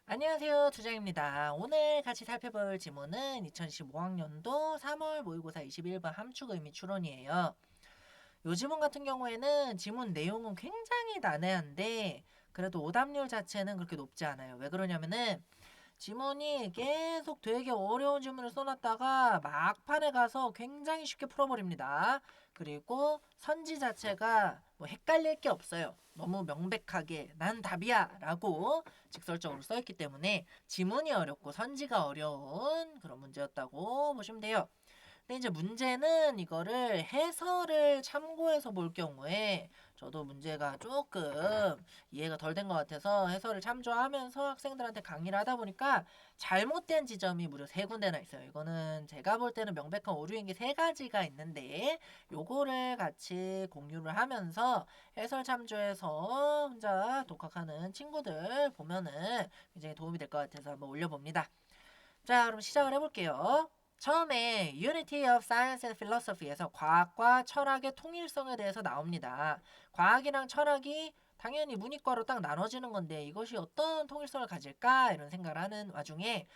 안녕하세요. 주장입니다. 오늘 같이 살펴볼 지문은 2015학년도 3월 모의고사 21번 함축 의미 추론이에요. 요 지문 같은 경우에는 지문 내용은 굉장히 난해한데 그래도 오답률 자체는 그렇게 높지 않아요. 왜 그러냐면은 지문이 계속 되게 어려운 지문을 써놨다가 막판에 가서 굉장히 쉽게 풀어버립니다. 그리고 선지 자체가 뭐 헷갈릴 게 없어요. 너무 명백하게 난 답이야 라고 직설적으로 써있기 때문에 지문이 어렵고 선지가 어려운 그런 문제였다고 보시면 돼요. 근데 이제 문제는 이거를 해설을 참고해서 볼 경우에 저도 문제가 조금 이해가 덜 된 것 같아서 해설을 참조하면서 학생들한테 강의를 하다 보니까 잘못된 지점이 무려 3군데나 있어요. 이거는 제가 볼 때는 명백한 오류인 게 3가지가 있는데 요거를 같이 공유를 하면서 해설 참조해서 혼자 독학하는 친구들 보면은 굉장히 도움이 될 것 같아서 한번 올려봅니다. 자, 그럼 시작을 해볼게요. 처음에 Unity of Science and Philosophy에서 과학과 철학의 통일성에 대해서 나옵니다. 과학이랑 철학이 당연히 문이과로 딱 나눠지는 건데 이것이 어떤 통일성을 가질까 이런 생각을 하는 와중에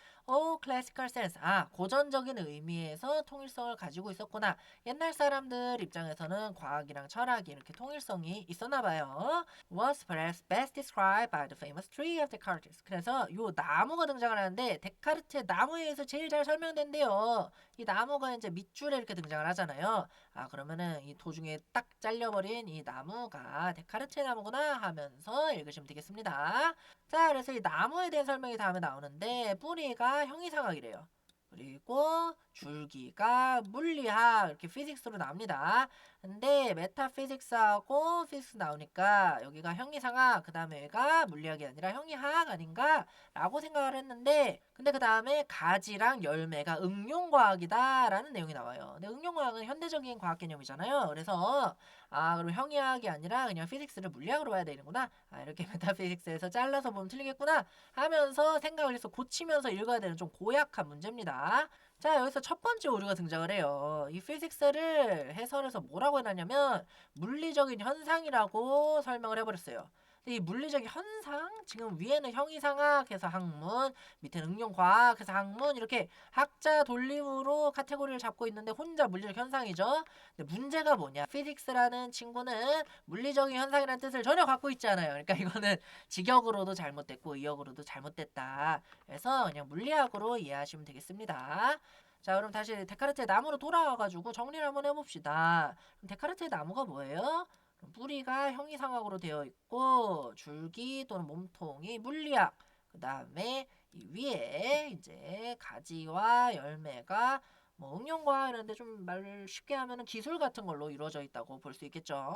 classical sense, 고전적인 의미에서 통일성을 가지고 있었구나. 옛날 사람들 입장에서는 과학이랑 철학이 이렇게 통일성이 있었나 봐요. Was perhaps best described by the famous tree of Descartes. 그래서 요 나무가 등장을 하는데 데카르트의 나무에 의해서 제일 잘 설명된대요. 이 나무가 이제 밑줄에 이렇게 등장을 하잖아요. 그러면은 이 도중에 딱 잘려버린 이 나무가 데카르트의 나무구나 하면서 읽으시면 되겠습니다. 자, 그래서 이 나무에 대한 설명이 다음에 나오는데 뿌리가 형이상학이래요. 그리고 줄기가 물리학 이렇게 피직스로 나옵니다. 근데 메타피직스하고 피직스 나오니까 여기가 형이상학 그 다음에 얘가 물리학이 아니라 형이학 아닌가 라고 생각을 했는데 근데 그 다음에 가지랑 열매가 응용과학이다 라는 내용이 나와요. 근데 응용과학은 현대적인 과학 개념이잖아요. 그래서 그럼 형이학이 아니라 그냥 피직스를 물리학으로 봐야 되는구나. 이렇게 메타피직스에서 잘라서 보면 틀리겠구나 하면서 생각을 해서 고치면서 읽어야 되는 좀 고약한 문제입니다. 자, 여기서 첫 번째 오류가 등장을 해요. 이 피직스를 해설해서 뭐라고 해놨냐면 물리적인 현상이라고 설명을 해버렸어요. 근데 이 물리적인 현상? 지금 위에는 형이상학해서 학문, 밑에는 응용과학해서 학문 이렇게 학자 돌림으로 카테고리를 잡고 있는데 혼자 물리적 현상이죠. 근데 문제가 뭐냐? 피직스라는 친구는 물리적인 현상이라는 뜻을 전혀 갖고 있지 않아요. 그러니까 이거는 직역으로도 잘못됐고 의역으로도 잘못됐다. 그래서 그냥 물리학으로 이해하시면 되겠습니다. 자, 그럼 다시 데카르트의 나무로 돌아와가지고 정리를 한번 해봅시다. 그럼 데카르트의 나무가 뭐예요? 뿌리가 형이상학으로 되어 있고 줄기 또는 몸통이 물리학. 그 다음에 이 위에 이제 가지와 열매가 뭐 응용과 이런데 좀 말 쉽게 하면은 기술 같은 걸로 이루어져 있다고 볼 수 있겠죠.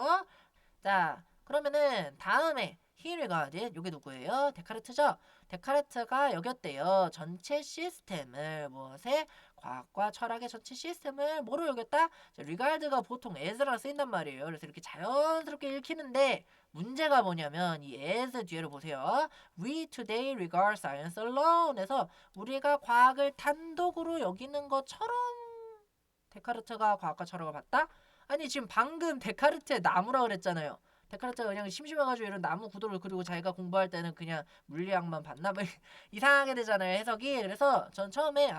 자, 그러면은 다음에 he regarded 요게 누구예요? 데카르트죠? 데카르트가 여겼대요. 전체 시스템을 무엇에? 과학과 철학의 전체 시스템을 뭐로 여겼다? regard가 보통 as라 쓰인단 말이에요. 그래서 이렇게 자연스럽게 읽히는데 문제가 뭐냐면 이 as 뒤에를 보세요. We today regard science alone 에서 우리가 과학을 단독으로 여기는 것처럼 데카르트가 과학과 철학을 봤다? 아니 지금 방금 데카르트의 나무라 그랬잖아요. 데카르트가 그냥 심심해가지고 이런 나무 구도를 그리고 자기가 공부할 때는 그냥 물리학만 봤나? 뭐 이상하게 되잖아요 해석이. 그래서 전 처음에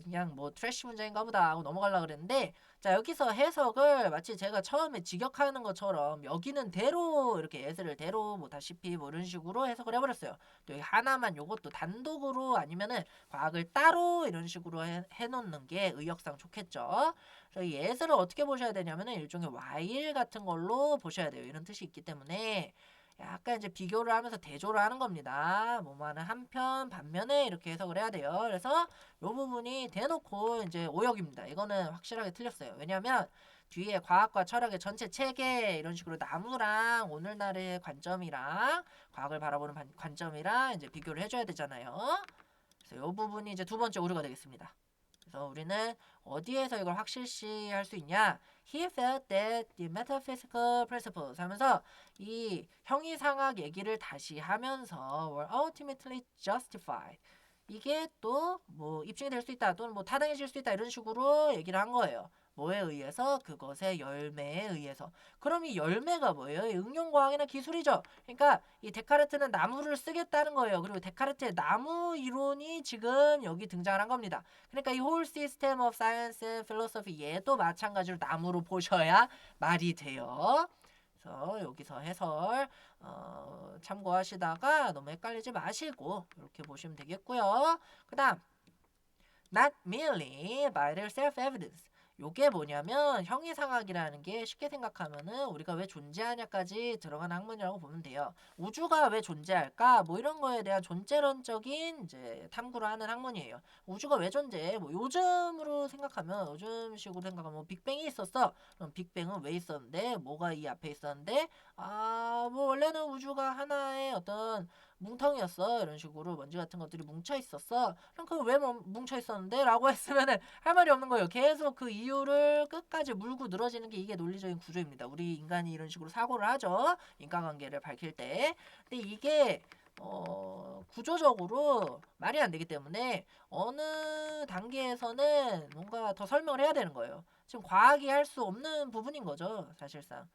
그냥 뭐 트래쉬 문제인가 보다 하고 넘어가려고 그랬는데 자 여기서 해석을 마치 제가 처음에 직역하는 것처럼 여기는 대로 이렇게 예스를 대로 뭐 다시피 뭐 이런 식으로 해석을 해버렸어요. 또 여기 하나만 요것도 단독으로 아니면은 과학을 따로 이런 식으로 해놓는 게 의역상 좋겠죠. 그래서 이 예스를 어떻게 보셔야 되냐면은 일종의 while 같은 걸로 보셔야 돼요. 이런 뜻이 있기 때문에 약간 이제 비교를 하면서 대조를 하는 겁니다. 뭐만은 한편 반면에 이렇게 해석을 해야 돼요. 그래서 이 부분이 대놓고 이제 오역입니다. 이거는 확실하게 틀렸어요. 왜냐하면 뒤에 과학과 철학의 전체 체계 이런 식으로 나무랑 오늘날의 관점이랑 과학을 바라보는 관점이랑 이제 비교를 해줘야 되잖아요. 그래서 이 부분이 이제 두 번째 오류가 되겠습니다. 그래서 우리는 어디에서 이걸 확실시할 수 있냐? He felt that the metaphysical principles 하면서 이 형이상학 얘기를 다시 하면서 were ultimately justified. 이게 또 뭐 입증이 될 수 있다 또는 뭐 타당해질 수 있다 이런 식으로 얘기를 한 거예요. 뭐에 의해서? 그것의 열매에 의해서. 그럼 이 열매가 뭐예요? 이 응용과학이나 기술이죠. 그러니까 이 데카르트는 나무를 쓰겠다는 거예요. 그리고 데카르트의 나무 이론이 지금 여기 등장한 겁니다. 그러니까 이 whole system of science and philosophy 얘도 마찬가지로 나무로 보셔야 말이 돼요. 그래서 여기서 해설 참고하시다가 너무 헷갈리지 마시고 이렇게 보시면 되겠고요. 그 다음 not merely by their self-evidence. 요게 뭐냐면 형이상학이라는 게 쉽게 생각하면은 우리가 왜 존재하냐까지 들어가는 학문이라고 보면 돼요. 우주가 왜 존재할까? 뭐 이런 거에 대한 존재론적인 이제 탐구를 하는 학문이에요. 우주가 왜 존재해? 뭐 요즘으로 생각하면 요즘식으로 생각하면 뭐 빅뱅이 있었어. 그럼 빅뱅은 왜 있었는데? 뭐가 이 앞에 있었는데? 뭐 원래는 우주가 하나의 어떤 뭉텅이였어. 이런 식으로 먼지 같은 것들이 뭉쳐 있었어. 그럼 그 왜 뭉쳐 있었는데? 라고 했으면은 할 말이 없는 거예요. 계속 그 이유를 끝까지 물고 늘어지는 게 이게 논리적인 구조입니다. 우리 인간이 이런 식으로 사고를 하죠. 인과관계를 밝힐 때. 근데 이게 구조적으로 말이 안 되기 때문에 어느 단계에서는 뭔가 더 설명을 해야 되는 거예요. 지금 과학이 할 수 없는 부분인 거죠. 사실상.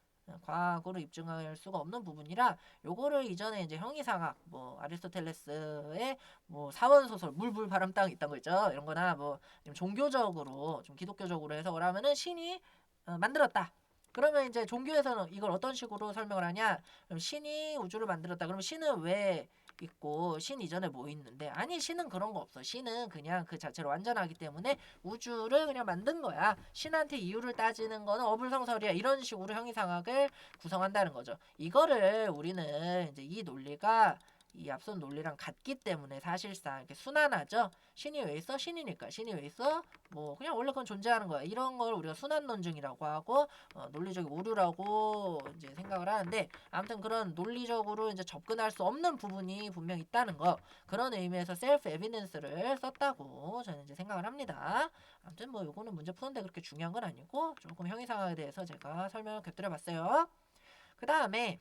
과학으로 입증할 수가 없는 부분이라 요거를 이전에 이제 형이상학 뭐 아리스토텔레스의 뭐 사원소설 물불 바람 땅 있던 거 있죠. 이런 거나 뭐 좀 종교적으로 좀 기독교적으로 해석을 하면은 신이 만들었다. 그러면 이제 종교에서는 이걸 어떤 식으로 설명을 하냐? 그럼 신이 우주를 만들었다. 그러면 신은 왜 있고 신 이전에 뭐 있는데? 아니 신은 그런 거 없어. 신은 그냥 그 자체로 완전하기 때문에 우주를 그냥 만든 거야. 신한테 이유를 따지는 거는 어불성설이야. 이런 식으로 형이상학을 구성한다는 거죠. 이거를 우리는 이제 이 논리가 이 앞선 논리랑 같기 때문에 사실상 이렇게 순환하죠. 신이 왜 있어? 신이니까. 신이 왜 있어? 뭐 그냥 원래 그건 존재하는 거야. 이런 걸 우리가 순환론증이라고 하고 논리적인 오류라고 이제 생각을 하는데 아무튼 그런 논리적으로 이제 접근할 수 없는 부분이 분명 있다는 거. 그런 의미에서 셀프 에비던스를 썼다고 저는 이제 생각을 합니다. 아무튼 뭐 요거는 문제 푸는데 그렇게 중요한 건 아니고 조금 형이상학에 대해서 제가 설명을 곁들여 봤어요. 그 다음에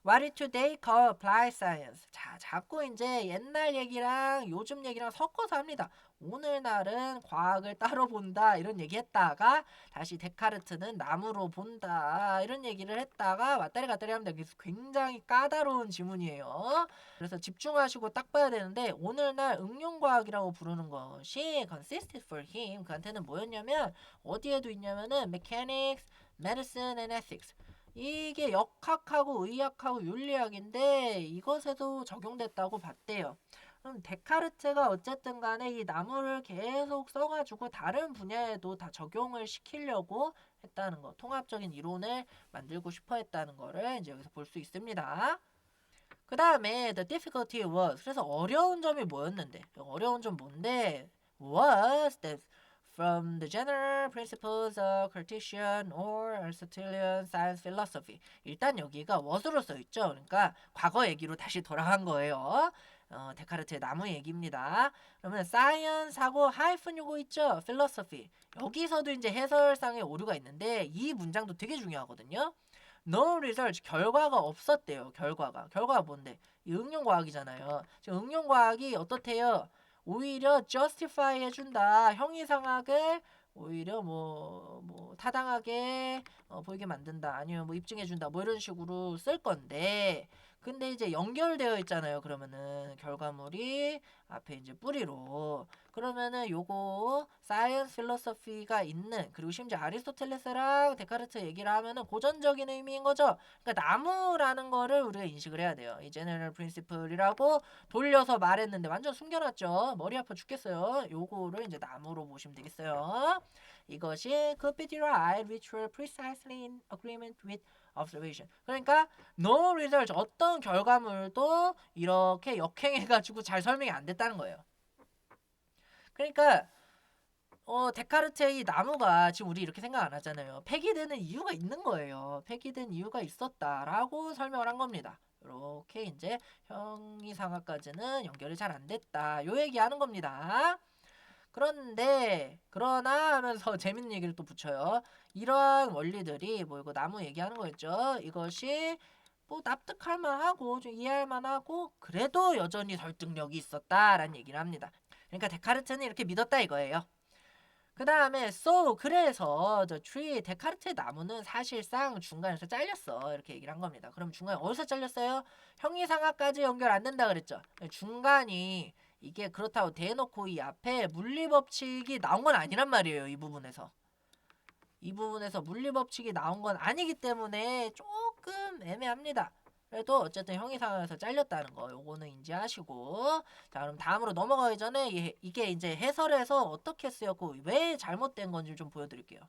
What is today called applied science? 자, 자꾸 이제 옛날 얘기랑 요즘 얘기랑 섞어서 합니다. 오늘날은 과학을 따로 본다 이런 얘기 했다가 다시 데카르트는 나무로 본다 이런 얘기를 했다가 왔다리 갔다리 합니다. 그래서 굉장히 까다로운 지문이에요. 그래서 집중하시고 딱 봐야 되는데 오늘날 응용과학이라고 부르는 것이 consisted for him 그한테는 뭐였냐면 어디에도 있냐면은 mechanics, medicine and ethics 이게 역학하고 의학하고 윤리학인데 이것에도 적용됐다고 봤대요. 그럼 데카르트가 어쨌든 간에 이 나무를 계속 써가지고 다른 분야에도 다 적용을 시키려고 했다는 거. 통합적인 이론을 만들고 싶어 했다는 거를 이제 여기서 볼 수 있습니다. 그 다음에 the difficulty was 그래서 어려운 점이 뭐였는데 어려운 점 뭔데 was that from the general principles of Cartesian or Aristotelian science philosophy 일단 여기가 was로 써있죠. 그러니까 과거 얘기로 다시 돌아간 거예요. 데카르트의 나무 얘기입니다. 그러면 science하고 하이픈 요거 있죠. philosophy 여기서도 이제 해설상의 오류가 있는데 이 문장도 되게 중요하거든요. No result 결과가 없었대요. 결과가 뭔데? 이 응용과학이잖아요. 지금 응용과학이 어떻대요? 오히려 justify 해준다. 형이상학을 오히려 뭐 타당하게 보이게 만든다. 아니면 뭐 입증해준다. 뭐 이런 식으로 쓸 건데 근데 이제 연결되어 있잖아요. 그러면은 결과물이 앞에 이제 뿌리로 그러면은 요거 사이언스 필로소피가 있는 그리고 심지어 아리스토텔레스랑 데카르트 얘기를 하면은 고전적인 의미인 거죠. 그러니까 나무라는 거를 우리가 인식을 해야 돼요. 이 제너럴 프린시플이라고 돌려서 말했는데 완전 숨겨놨죠. 머리 아파 죽겠어요. 요거를 이제 나무로 보시면 되겠어요. 이것이 could be derived which were precisely in agreement with observation. 그러니까 no result 어떤 결과물도 이렇게 역행해가지고 잘 설명이 안 됐다는 거예요. 그러니까 데카르트의 이 나무가 지금 우리 이렇게 생각 안 하잖아요. 폐기되는 이유가 있는 거예요. 폐기된 이유가 있었다라고 설명을 한 겁니다. 이렇게 이제 형이상학까지는 연결이 잘 안 됐다. 요 얘기하는 겁니다. 그러나 하면서 재밌는 얘기를 또 붙여요. 이러한 원리들이 뭐 이거 나무 얘기하는 거였죠. 이것이 뭐 납득할 만하고 좀 이해할 만하고 그래도 여전히 설득력이 있었다라는 얘기를 합니다. 그러니까 데카르트는 이렇게 믿었다 이거예요. 그 다음에 so 그래서 the tree 데카르트의 나무는 사실상 중간에서 잘렸어 이렇게 얘기를 한 겁니다. 그럼 중간에 어디서 잘렸어요? 형이상하까지 연결 안 된다 그랬죠. 중간이 이게 그렇다고 대놓고 이 앞에 물리법칙이 나온 건 아니란 말이에요. 이 부분에서 물리법칙이 나온 건 아니기 때문에 조금 애매합니다. 그래도 어쨌든 형이상에서 잘렸다는 거 요거는 인지하시고, 자 그럼 다음으로 넘어가기 전에 이게 이제 해설에서 어떻게 쓰였고 왜 잘못된 건지 좀 보여드릴게요.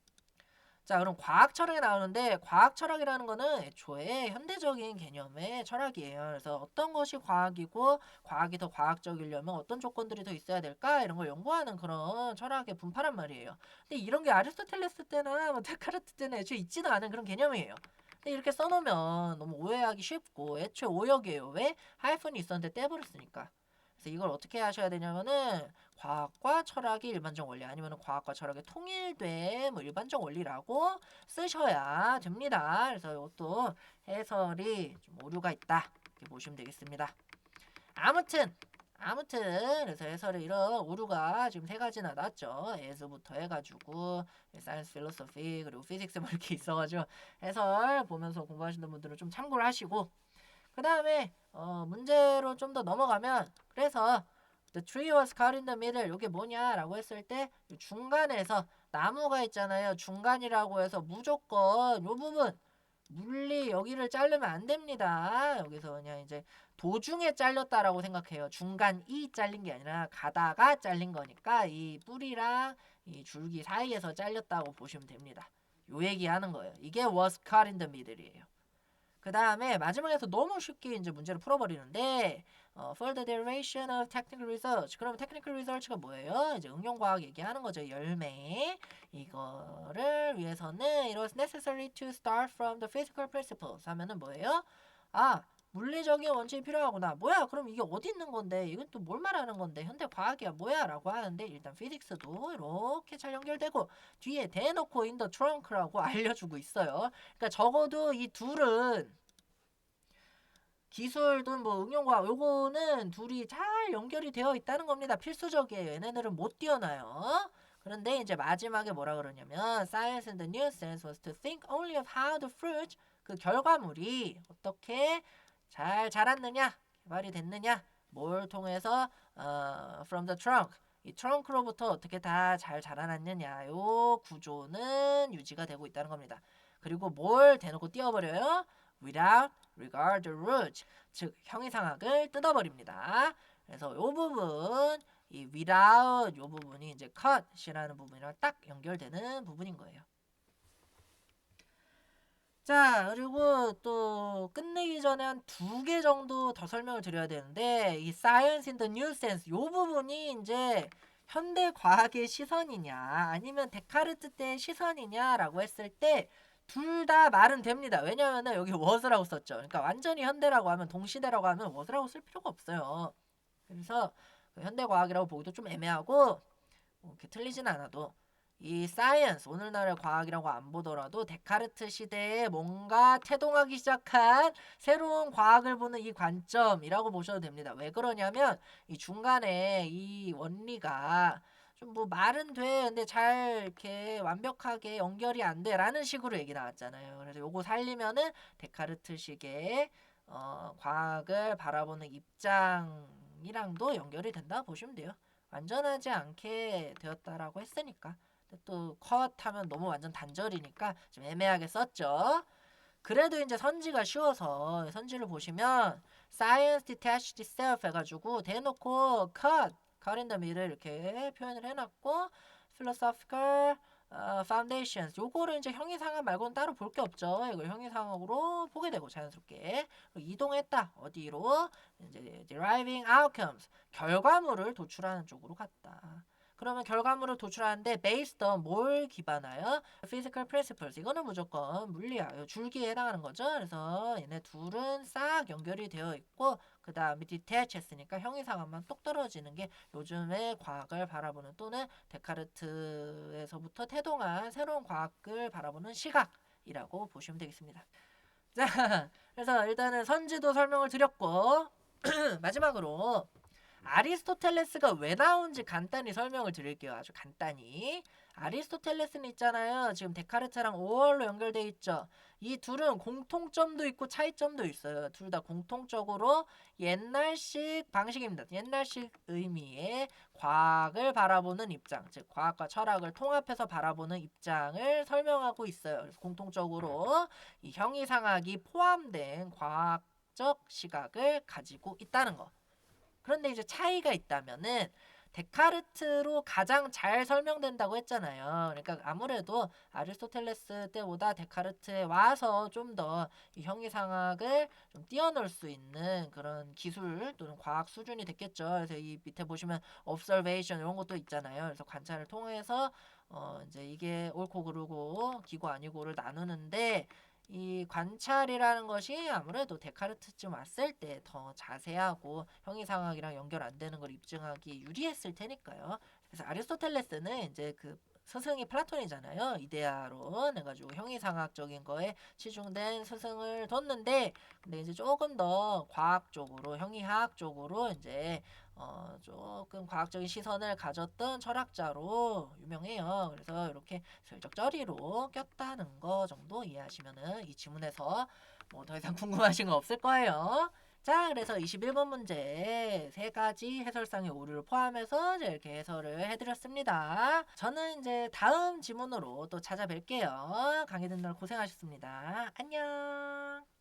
자 그럼 과학 철학에 나오는데, 과학 철학이라는 거는 애초에 현대적인 개념의 철학이에요. 그래서 어떤 것이 과학이고 과학이 더 과학적이려면 어떤 조건들이 더 있어야 될까 이런 걸 연구하는 그런 철학의 분파란 말이에요. 근데 이런 게 아리스토텔레스 때나 뭐 데카르트 때는 애초에 있지는 않은 그런 개념이에요. 근데 이렇게 써놓으면 너무 오해하기 쉽고 애초에 오역이에요. 왜? 하이픈이 있었는데 떼버렸으니까. 그래서 이걸 어떻게 하셔야 되냐면은 과학과 철학이 일반적 원리 아니면 과학과 철학의 통일된 뭐 일반적 원리라고 쓰셔야 됩니다. 그래서 이것도 해설이 좀 오류가 있다 이렇게 보시면 되겠습니다. 아무튼 그래서 해설에 이런 오류가 지금 세 가지나 났죠. as부터 해가지고 사이언스 필로소피 그리고 피직스 뭐 이렇게 있어가지고 해설 보면서 공부하시는 분들은 좀 참고를 하시고, 그 다음에 문제로 좀 더 넘어가면, 그래서 the tree was caught in the middle 이게 뭐냐라고 했을 때 중간에서 나무가 있잖아요. 중간이라고 해서 무조건 요 부분 물리 여기를 자르면 안 됩니다. 여기서 그냥 이제 도중에 잘렸다라고 생각해요. 중간이 잘린 게 아니라 가다가 잘린 거니까 이 뿌리랑 이 줄기 사이에서 잘렸다고 보시면 됩니다. 요 얘기하는 거예요. 이게 was caught in the middle이에요. 그 다음에 마지막에서 너무 쉽게 이제 문제를 풀어버리는데, for the derivation of technical research. 그러면 technical research가 뭐예요? 이제 응용과학 얘기하는 거죠. 열매. 이거를 위해서는 it was necessary to start from the physical principles 하면은 뭐예요? 아, 물리적인 원칙이 필요하구나. 뭐야? 그럼 이게 어디 있는 건데? 이건 또 뭘 말하는 건데? 현대 과학이야 뭐야? 라고 하는데, 일단 피직스도 이렇게 잘 연결되고 뒤에 대놓고 in the trunk라고 알려주고 있어요. 그러니까 적어도 이 둘은 기술든 뭐 응용과학 요거는 둘이 잘 연결이 되어 있다는 겁니다. 필수적이에요. 얘네들은 못 뛰어나요. 그런데 이제 마지막에 뭐라 그러냐면 science and the new sense was to think only of how the fruit 그 결과물이 어떻게 잘 자랐느냐 개발이 됐느냐 뭘 통해서 from the trunk 이 트렁크로부터 어떻게 다 잘 자라났느냐 요 구조는 유지가 되고 있다는 겁니다. 그리고 뭘 대놓고 띄워버려요? without regard the root 즉 형이상학을 뜯어버립니다. 그래서 요 부분 이 without 요 부분이 이제 cut이라는 부분이랑 딱 연결되는 부분인 거예요. 자 그리고 또 끝내기 전에 한 2개 정도 더 설명을 드려야 되는데, 이 science in the new sense 요 부분이 이제 현대 과학의 시선이냐 아니면 데카르트 때의 시선이냐라고 했을 때 둘 다 말은 됩니다. 왜냐면은 여기 was라고 썼죠. 그러니까 완전히 현대라고 하면 동시대라고 하면 was라고 쓸 필요가 없어요. 그래서 현대 과학이라고 보기도 좀 애매하고 이렇게 틀리진 않아도 이 사이언스 오늘날의 과학이라고 안 보더라도 데카르트 시대에 뭔가 태동하기 시작한 새로운 과학을 보는 이 관점이라고 보셔도 됩니다. 왜 그러냐면 이 중간에 이 원리가 좀 뭐 말은 돼 근데 잘 이렇게 완벽하게 연결이 안 돼라는 식으로 얘기 나왔잖아요. 그래서 요거 살리면은 데카르트식의 과학을 바라보는 입장이랑도 연결이 된다 보시면 돼요. 완전하지 않게 되었다라고 했으니까. 또 컷하면 너무 완전 단절이니까 좀 애매하게 썼죠. 그래도 이제 선지가 쉬워서 선지를 보시면 science detached itself 해가지고 대놓고 cut in the middle 이렇게 표현을 해놨고 philosophical foundations 요거를 이제 형이상학 말고는 따로 볼 게 없죠. 이걸 형이상학으로 보게 되고 자연스럽게 이동했다. 어디로? 이제 deriving outcomes 결과물을 도출하는 쪽으로 갔다. 그러면 결과물을 도출하는데 based on 뭘 기반하여? physical principles 이거는 무조건 물리학 줄기에 해당하는 거죠. 그래서 얘네 둘은 싹 연결이 되어 있고 그 다음에 detach 했으니까 형이상학만 똑 떨어지는 게 요즘의 과학을 바라보는 또는 데카르트에서부터 태동한 새로운 과학을 바라보는 시각이라고 보시면 되겠습니다. 자, 그래서 일단은 선지도 설명을 드렸고 마지막으로 아리스토텔레스가 왜 나온지 간단히 설명을 드릴게요. 아주 간단히. 아리스토텔레스는 있잖아요. 지금 데카르트랑 오월로 연결돼 있죠. 이 둘은 공통점도 있고 차이점도 있어요. 둘 다 공통적으로 옛날식 방식입니다. 옛날식 의미의 과학을 바라보는 입장, 즉 과학과 철학을 통합해서 바라보는 입장을 설명하고 있어요. 그래서 공통적으로 이 형이상학이 포함된 과학적 시각을 가지고 있다는 거. 그런데 이제 차이가 있다면은 데카르트로 가장 잘 설명된다고 했잖아요. 그러니까 아무래도 아리스토텔레스 때보다 데카르트에 와서 좀 더 이 형이상학을 좀 뛰어놀 수 있는 그런 기술 또는 과학 수준이 됐겠죠. 그래서 이 밑에 보시면 observation 이런 것도 있잖아요. 그래서 관찰을 통해서 이제 이게 옳고 그르고 기고 아니고를 나누는데 이 관찰이라는 것이 아무래도 데카르트쯤 왔을 때 더 자세하고 형이상학이랑 연결 안 되는 걸 입증하기 유리했을 테니까요. 그래서 아리스토텔레스는 이제 그 스승이 플라톤이잖아요. 이데아로 해가지고 형이상학적인 거에 치중된 스승을 뒀는데, 근데 이제 조금 더 과학적으로 형이학 쪽으로 이제 조금 과학적인 시선을 가졌던 철학자로 유명해요. 그래서 이렇게 슬쩍 저리로 꼈다는 거 정도 이해하시면은 이 지문에서 뭐 더 이상 궁금하신 거 없을 거예요. 자, 그래서 21번 문제 세 가지 해설상의 오류를 포함해서 이제 이렇게 해설을 해드렸습니다. 저는 이제 다음 지문으로 또 찾아뵐게요. 강의 듣느라 고생하셨습니다. 안녕.